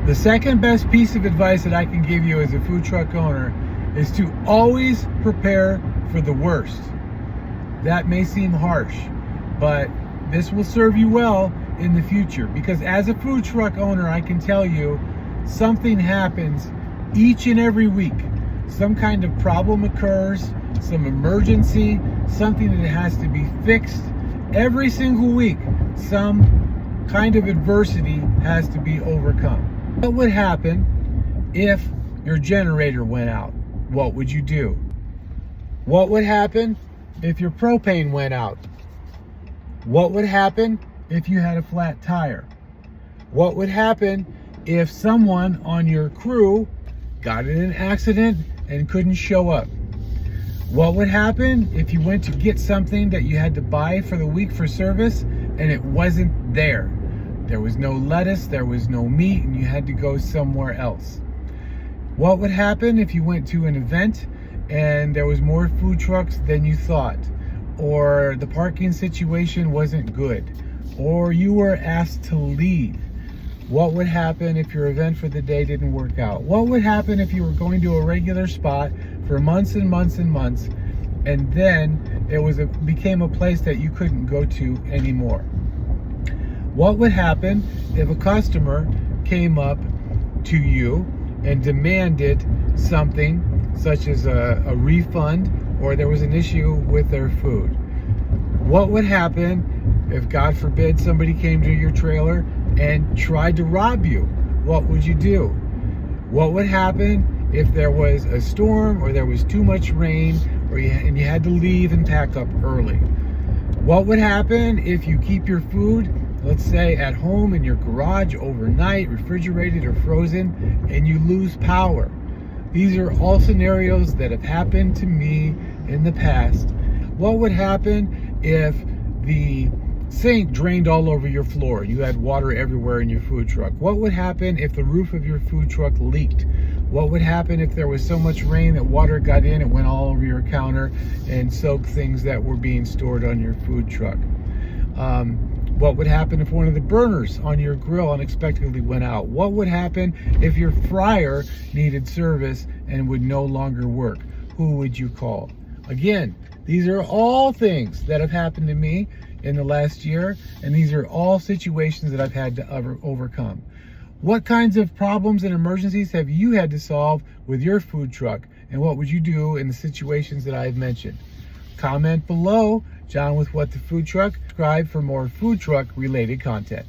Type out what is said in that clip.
The second best piece of advice that I can give you as a food truck owner is to always prepare for the worst. That may seem harsh, but this will serve you well in the future, because as a food truck owner, I can tell you something happens each and every week. Some kind of problem occurs, some emergency, something that has to be fixed. Every single week, some kind of adversity has to be overcome. What would happen if your generator went out? What would you do? What would happen if your propane went out? What would happen if you had a flat tire? What would happen if someone on your crew got in an accident and couldn't show up? What would happen if you went to get something that you had to buy for the week for service and it wasn't there? There was no lettuce, there was no meat, and you had to go somewhere else. What would happen if you went to an event and there was more food trucks than you thought, or the parking situation wasn't good, or you were asked to leave? What would happen if your event for the day didn't work out? What would happen if you were going to a regular spot for months and months and months, and then it became a place that you couldn't go to anymore? What would happen if a customer came up to you and demanded something such as a refund, or there was an issue with their food? What would happen if, God forbid, somebody came to your trailer and tried to rob you? What would you do? What would happen if there was a storm, or there was too much rain, and you had to leave and pack up early? What would happen if you keep your food, let's say, at home in your garage overnight, refrigerated or frozen, and you lose power? These are all scenarios that have happened to me in the past. What would happen if the sink drained all over your floor? You had water everywhere in your food truck. What would happen if the roof of your food truck leaked? What would happen if there was so much rain that water got in, it went all over your counter and soaked things that were being stored on your food truck? What would happen if one of the burners on your grill unexpectedly went out? What would happen if your fryer needed service and would no longer work? Who would you call? Again, these are all things that have happened to me in the last year, and these are all situations that I've had to overcome. What kinds of problems and emergencies have you had to solve with your food truck, and what would you do in the situations that I've mentioned? Comment below. John with What the Food Truck. Subscribe for more food truck related content.